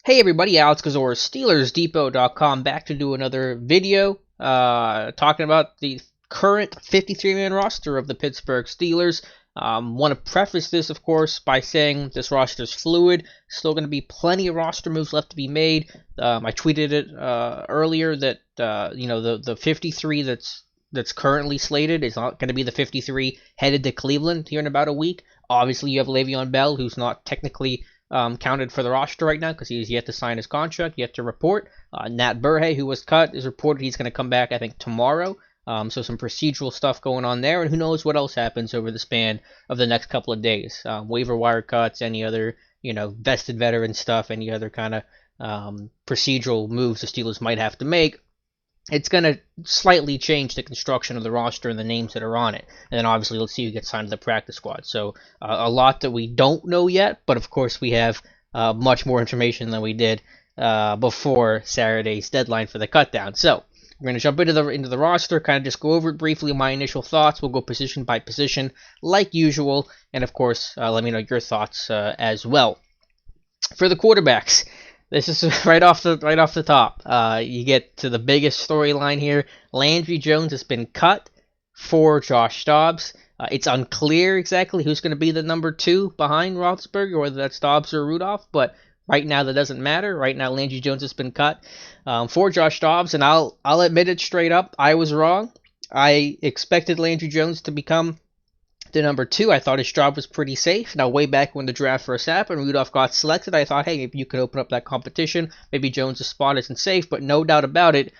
Hey everybody, Alex Kozora, SteelersDepot.com, back to do another video talking about the current 53-man roster of the Pittsburgh Steelers. Want to preface this, of course, by saying this roster is fluid. Still going to be plenty of roster moves left to be made. I tweeted it earlier that the 53 that's currently slated is not going to be the 53 headed to Cleveland here in about a week. Obviously, you have Le'Veon Bell, who's not technically counted for the roster right now because he's yet to sign his contract, yet to report. Nat Burhay, who was cut, is reported he's going to come back, I think, tomorrow. So some procedural stuff going on there, and who knows what else happens over the span of the next couple of days. Waiver wire cuts, any other, vested veteran stuff, any other kind of procedural moves the Steelers might have to make. It's going to slightly change the construction of the roster and the names that are on it. And then obviously let's see who gets signed to the practice squad. So a lot that we don't know yet, but of course we have much more information than we did before Saturday's deadline for the cutdown. So we're going to jump into the roster, kind of just go over it briefly, my initial thoughts. We'll go position by position like usual. And of course, let me know your thoughts as well. For the quarterbacks, this is right off the top. You get to the biggest storyline here. Landry Jones has been cut for Josh Dobbs. It's unclear exactly who's going to be the number 2 behind Roethlisberger, whether that's Dobbs or Rudolph. But right now that doesn't matter. Right now Landry Jones has been cut for Josh Dobbs, and I'll admit it straight up. I was wrong. I expected Landry Jones to become the number 2. I thought his job was pretty safe. Now, way back when the draft first happened, Rudolph got selected, I thought, hey, maybe you could open up that competition. Maybe Jones' spot isn't safe, but no doubt about it,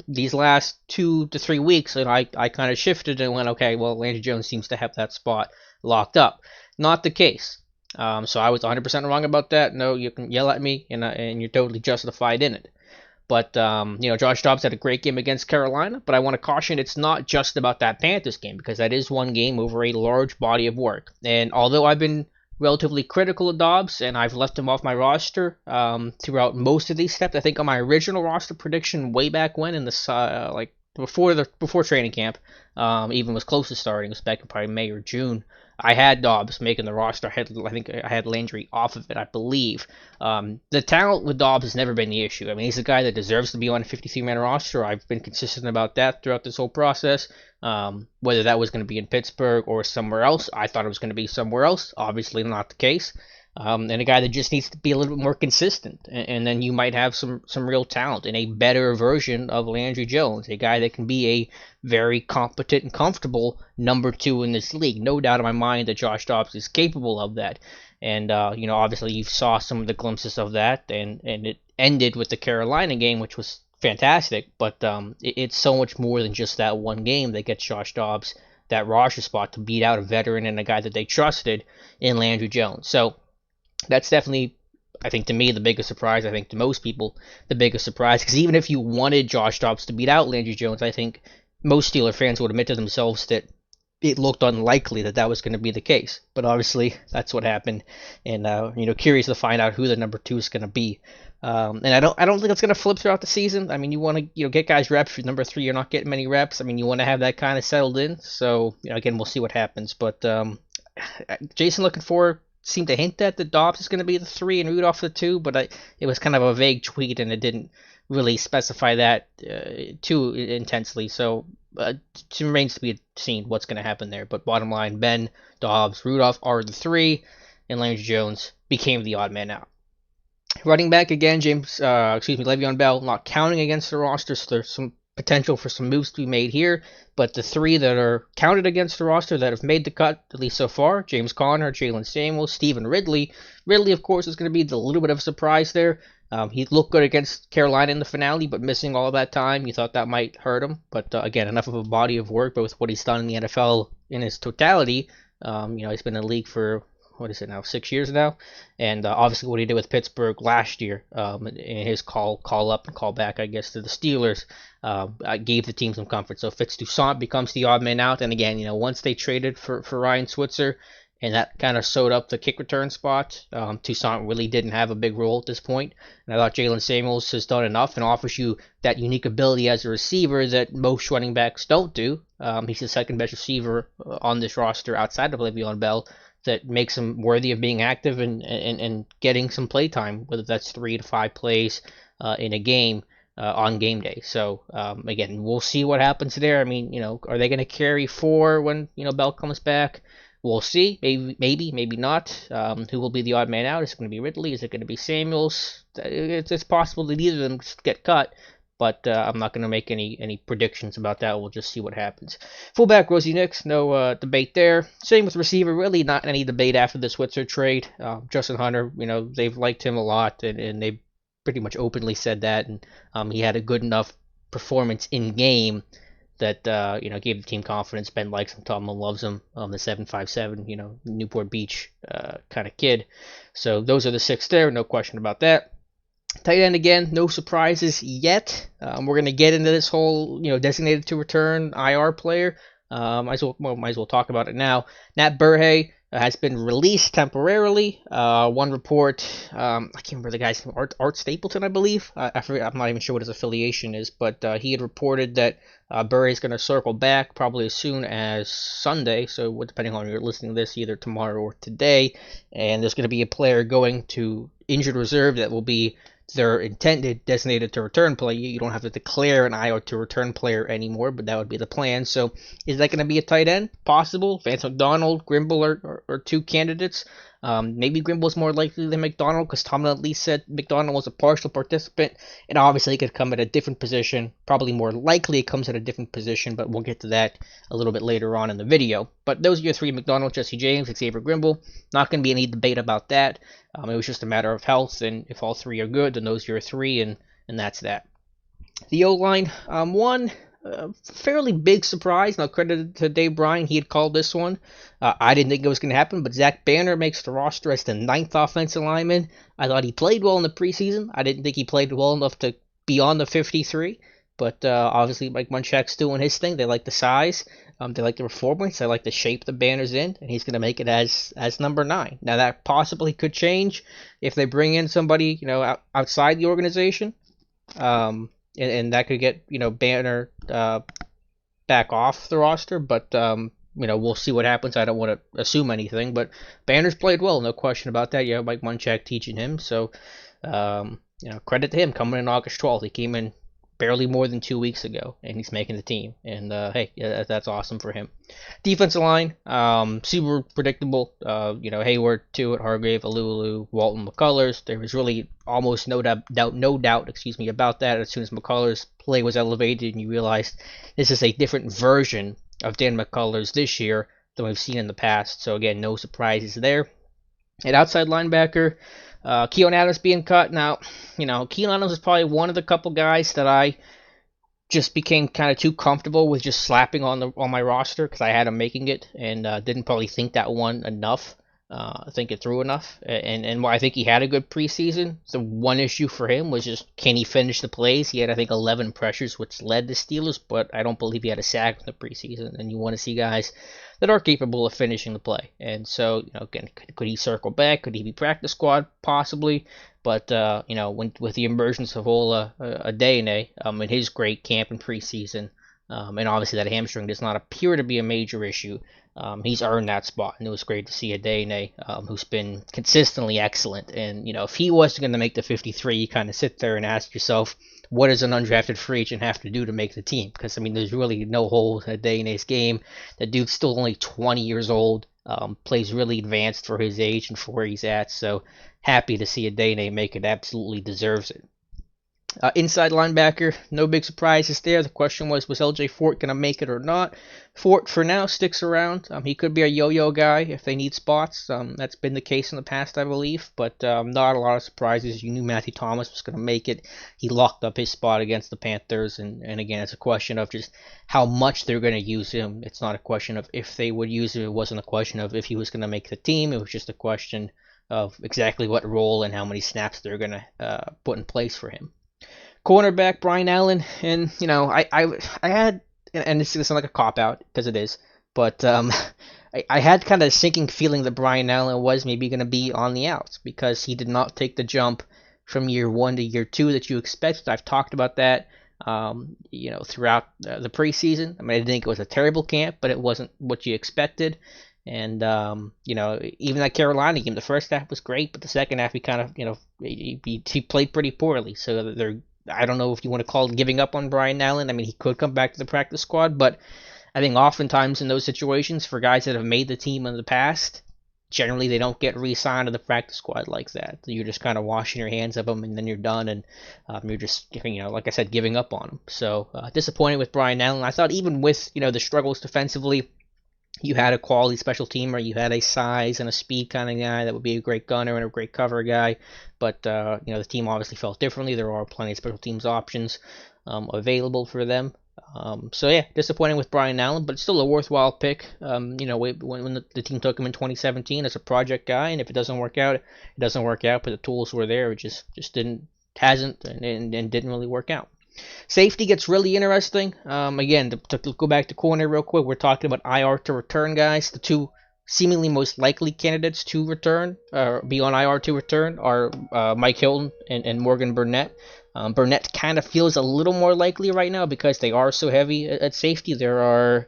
these last 2 to 3 weeks, I kind of shifted and went, okay, well, Landry Jones seems to have that spot locked up. Not the case. So I was 100% wrong about that. No, you can yell at me, and you're totally justified in it. But, Josh Dobbs had a great game against Carolina, but I want to caution it's not just about that Panthers game, because that is one game over a large body of work. And although I've been relatively critical of Dobbs, and I've left him off my roster throughout most of these steps, I think on my original roster prediction way back when in the, before training camp, even was close to starting, it was back in probably May or June, I had Dobbs making the roster. I think I had Landry off of it, I believe. The talent with Dobbs has never been the issue. I mean, he's a guy that deserves to be on a 53-man roster. I've been consistent about that throughout this whole process. Whether that was going to be in Pittsburgh or somewhere else, I thought it was going to be somewhere else. Obviously not the case. And a guy that just needs to be a little bit more consistent. And then you might have some real talent in a better version of Landry Jones, a guy that can be a very competent and comfortable number 2 in this league. No doubt in my mind that Josh Dobbs is capable of that. And, obviously you saw some of the glimpses of that, and it ended with the Carolina game, which was fantastic. But it's so much more than just that one game that gets Josh Dobbs that roster spot to beat out a veteran and a guy that they trusted in Landry Jones. So that's definitely, I think, to me, the biggest surprise. I think to most people, the biggest surprise. Because even if you wanted Josh Dobbs to beat out Landry Jones, I think most Steeler fans would admit to themselves that it looked unlikely that that was going to be the case. But obviously, that's what happened. And, curious to find out who the number 2 is going to be. And I don't think it's going to flip throughout the season. I mean, you want to get guys reps. Number 3, you're not getting many reps. I mean, you want to have that kind of settled in. So, again, we'll see what happens. But Jason looking forward seemed to hint that Dobbs is going to be the 3 and Rudolph the 2, but it was kind of a vague tweet, and it didn't really specify that too intensely. So it remains to be seen what's going to happen there. But bottom line, Ben, Dobbs, Rudolph are the 3, and Landry Jones became the odd man out. Running back again, Le'Veon Bell not counting against the roster, so there's some potential for some moves to be made here, but the 3 that are counted against the roster that have made the cut, at least so far, James Conner, Jalen Samuels, Stephen Ridley. Ridley, of course, is going to be a little bit of a surprise there. He looked good against Carolina in the finale, but missing all of that time, you thought that might hurt him. But again, enough of a body of work, but with what he's done in the NFL in his totality, he's been in the league for, 6 years now, and obviously what he did with Pittsburgh last year, in his call up and call back, I guess, to the Steelers, gave the team some comfort. So Fitz Toussaint becomes the odd man out, and again, once they traded for Ryan Switzer, and that kind of sewed up the kick return spot, Toussaint really didn't have a big role at this point, and I thought Jalen Samuels has done enough and offers you that unique ability as a receiver that most running backs don't do. He's the second best receiver on this roster outside of Le'Veon Bell, that makes him worthy of being active and getting some play time, whether that's 3 to 5 plays in a game on game day. So again, we'll see what happens there. I mean, are they going to carry 4 when Bell comes back? We'll see. Maybe not. Who will be the odd man out? Is it going to be Ridley? Is it going to be Samuels? It's possible that either of them get cut, but I'm not going to make any predictions about that. We'll just see what happens. Fullback Rosie Nix, no debate there. Same with receiver, really not any debate after the Switzer trade. Justin Hunter, they've liked him a lot, and they've pretty much openly said that, and he had a good enough performance in game that gave the team confidence. Ben likes him, Tomlin loves him. The 757, Newport Beach kind of kid. So those are the 6 there, no question about that. Tight end again, no surprises yet. We're gonna get into this whole designated to return IR player. Might as well talk about it now. Nat Burhay has been released temporarily. One report, I can't remember the guy's name, Art Stapleton, I believe. I forget, I'm not even sure what his affiliation is, but he had reported that Burhay is going to circle back probably as soon as Sunday, so depending on when you're listening to this, either tomorrow or today, and there's going to be a player going to injured reserve that will be their intended designated to return player. You don't have to declare an IR to return player anymore, but that would be the plan. So is that going to be a tight end? Possible. Vance McDonald, Grimble are 2 candidates. Maybe Grimble's more likely than McDonald, because Tomlin at least said McDonald was a partial participant, and obviously it could come at a different position. Probably more likely it comes at a different position, but we'll get to that a little bit later on in the video. But those are your 3: McDonald, Jesse James, Xavier Grimble. Not going to be any debate about that. It was just a matter of health, and if all 3 are good, then those are your 3, and that's that. The O-line, one fairly big surprise. Now, credit to Dave Bryan, he had called this one. I didn't think it was going to happen, but Zach Banner makes the roster as the 9th offensive lineman. I thought he played well in the preseason. I didn't think he played well enough to be on the 53, but obviously Mike Munchak's doing his thing. They like the size. They like the performance. They like the shape the Banner's in, and he's going to make it as number 9. Now, that possibly could change if they bring in somebody, outside the organization. And that could get Banner back off the roster, but we'll see what happens. I don't want to assume anything, but Banner's played well, no question about that. You have Mike Munchak teaching him, so credit to him coming in August 12th. He came in barely more than 2 weeks ago, and he's making the team. And hey, that's awesome for him. Defensive line, super predictable. Hayward, Tuitt, Hargrave, Alulu, Walton, McCullers. There was really almost no doubt about that. As soon as McCullers' play was elevated, and you realized this is a different version of Dan McCullers this year than we've seen in the past. So again, no surprises there. At outside linebacker, Keon Adams being cut. Now, Keon Adams is probably one of the couple guys that I just became kind of too comfortable with just slapping on my roster because I had him making it and didn't probably think that one enough, think it through enough. And while I think he had a good preseason, the one issue for him was just, can he finish the plays? He had, I think, 11 pressures, which led the Steelers, but I don't believe he had a sack in the preseason. And you want to see guys that are capable of finishing the play. And so, again, could he circle back? Could he be practice squad? Possibly. But, with the emergence of Ola Adeyne in his great camp and preseason, and obviously that hamstring does not appear to be a major issue, he's earned that spot. And it was great to see Adeyne, who's been consistently excellent. And, if he wasn't going to make the 53, you kind of sit there and ask yourself, what does an undrafted free agent have to do to make the team? Because, there's really no hole in Adeyne's game. The dude's still only 20 years old, plays really advanced for his age and for where he's at. So happy to see Adeyne make it. Absolutely deserves it. Inside linebacker, no big surprises there. The question was LJ Fort going to make it or not? Fort, for now, sticks around. He could be a yo-yo guy if they need spots. That's been the case in the past, I believe, but not a lot of surprises. You knew Matthew Thomas was going to make it. He locked up his spot against the Panthers, and again, it's a question of just how much they're going to use him. It's not a question of if they would use him. It wasn't a question of if he was going to make the team. It was just a question of exactly what role and how many snaps they're going to put in place for him. Cornerback Brian Allen, and I had, and this is gonna sound like a cop out because it is, but I had kind of a sinking feeling that Brian Allen was maybe going to be on the outs because he did not take the jump from year 1 to year 2 that you expected. I've talked about that, throughout the preseason. I didn't think it was a terrible camp, but it wasn't what you expected. And even that Carolina game, the first half was great, but the second half he kind of he played pretty poorly. So they're I don't know if you want to call it giving up on Brian Allen. I mean, he could come back to the practice squad, but I think oftentimes in those situations for guys that have made the team in the past, generally they don't get re-signed to the practice squad like that. You're just kind of washing your hands of them, and then you're done, and you're just like I said, giving up on them. So disappointed with Brian Allen. I thought even with the struggles defensively, you had a quality special teamer, you had a size and a speed kind of guy that would be a great gunner and a great cover guy, but the team obviously felt differently. There are plenty of special teams options available for them. So yeah, disappointing with Brian Allen, but still a worthwhile pick. When the team took him in 2017 as a project guy, and if it doesn't work out, it doesn't work out. But the tools were there, it just hasn't and didn't really work out. Safety gets really interesting. Again, to go back to corner real quick, we're talking about IR to return guys. The two seemingly most likely candidates to return, be on IR to return, are Mike Hilton and Morgan Burnett. Burnett kind of feels a little more likely right now because they are so heavy at safety. There are,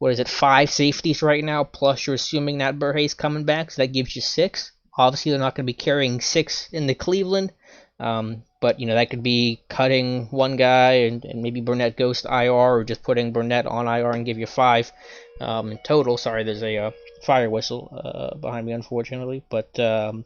5 safeties right now, plus you're assuming that Burhay's coming back, so that gives you 6. Obviously, they're not going to be carrying 6 into Cleveland. But that could be cutting one guy and maybe Burnett goes to IR, or just putting Burnett on IR and give you 5 in total. Sorry, there's a fire whistle behind me, unfortunately. But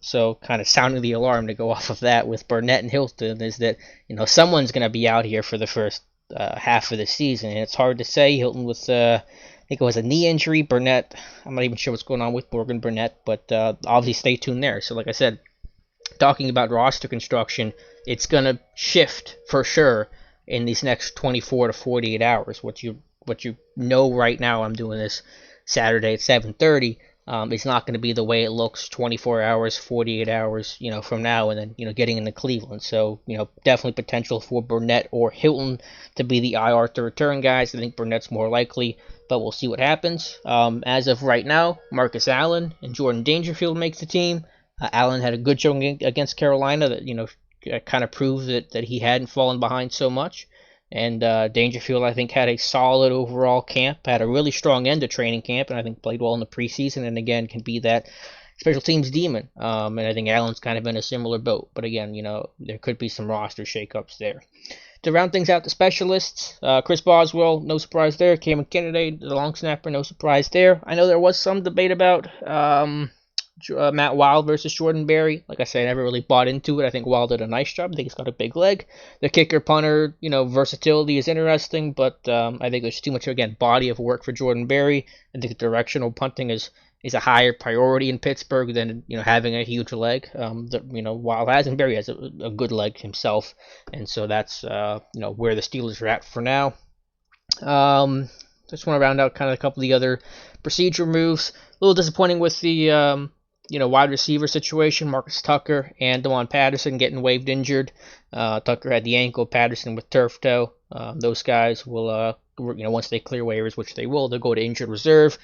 so kind of sounding the alarm to go off of that with Burnett and Hilton is that someone's going to be out here for the first half of the season, and it's hard to say. Hilton with I think it was a knee injury. Burnett, I'm not even sure what's going on with Morgan Burnett, but obviously stay tuned there. So like I said, talking about roster construction, it's going to shift for sure in these next 24 to 48 hours. What you know right now, I'm doing this Saturday at 7:30. It's not going to be the way it looks 24 hours, 48 hours, from now, and then, getting into Cleveland. So, definitely potential for Burnett or Hilton to be the IR to return guys. I think Burnett's more likely, but we'll see what happens. As of right now, Marcus Allen and Jordan Dangerfield make the team. Allen had a good showing against Carolina that kind of proved that he hadn't fallen behind so much. And Dangerfield, I think, had a solid overall camp, had a really strong end to training camp, and I think played well in the preseason, and again can be that special teams demon. And I think Allen's kind of in a similar boat, but again, there could be some roster shakeups there. To round things out, the specialists, Chris Boswell, no surprise there. Cameron Kennedy, the long snapper, no surprise there. I know there was some debate about Matt Wild versus Jordan Berry. Like I said, I never really bought into it. I think Wild did a nice job. I think he's got a big leg. The kicker punter, versatility is interesting, but I think there's too much, again, body of work for Jordan Berry. I think directional punting is a higher priority in Pittsburgh than having a huge leg. Wild has, and Berry has a good leg himself, and so that's where the Steelers are at for now. Just want to round out kind of a couple of the other procedure moves. A little disappointing with the wide receiver situation. Marcus Tucker and DeJuan Patterson getting waived injured. Tucker had the ankle, Patterson with turf toe. Those guys will, once they clear waivers, which they will, they'll go to injured reserve.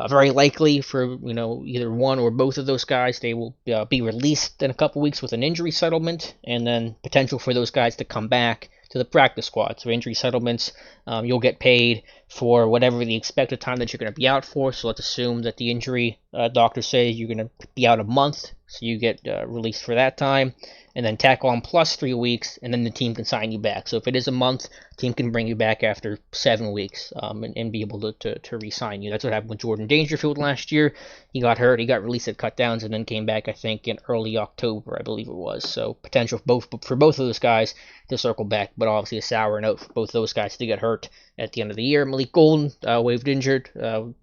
Very likely for, either one or both of those guys, they will be released in a couple weeks with an injury settlement, and then potential for those guys to come back to the practice squad. So injury settlements, you'll get paid for whatever the expected time that you're going to be out for. So let's assume that the injury doctor says you're going to be out a month, so you get released for that time, and then tack on plus 3 weeks, and then the team can sign you back. So if it is a month, the team can bring you back after 7 weeks and be able to re-sign you. That's what happened with Jordan Dangerfield last year. He got hurt, he got released at cutdowns, and then came back, I think, in early October, I believe it was. So potential for both of those guys to circle back, but obviously a sour note for both those guys to get hurt at the end of the year. Malik Golden, waived injured,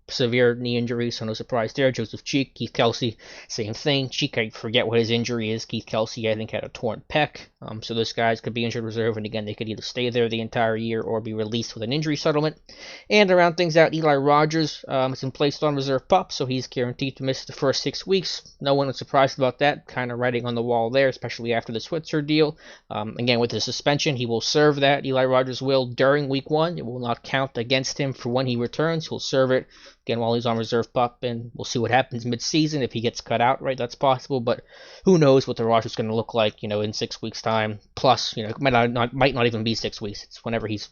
severe knee injury, so no surprise there. Joseph Cheek, Keith Kelsey, same thing. Cheek, I forget what his injury is. Keith Kelsey, I think, had a torn pec. So those guys could be injured reserve, and again, they could either stay there the entire year or be released with an injury settlement. And to round things out, Eli Rogers has been placed on reserve pup, so he's guaranteed to miss the first 6 weeks. No one was surprised about that, kind of writing on the wall there, especially after the Switzer deal. Again, with the suspension, he will serve that. Eli Rogers will during week 1. It will will not count against him for when he returns. He'll serve it again while he's on reserve pup, and we'll see what happens mid-season. If he gets cut out, right, that's possible, but who knows what the roster's going to look like, in 6 weeks' time. Plus, it might not even be 6 weeks. It's whenever he's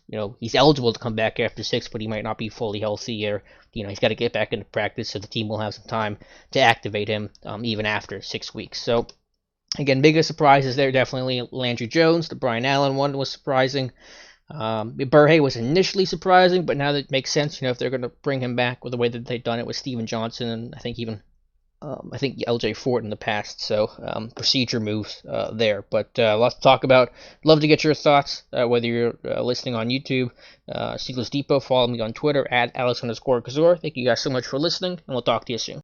eligible to come back after 6, but he might not be fully healthy, or he's got to get back into practice, so the team will have some time to activate him even after 6 weeks. So again, biggest surprises there, definitely Landry Jones. The Brian Allen one was surprising. Burhay was initially surprising, but now that it makes sense, if they're going to bring him back with the way that they've done it with Steven Johnson, and I think even LJ Fort in the past, so procedure moves there. But lots to talk about. Love to get your thoughts, whether you're listening on YouTube, Steelers Depot. Follow me on Twitter at Alex_Kozora. Thank you guys so much for listening, and we'll talk to you soon.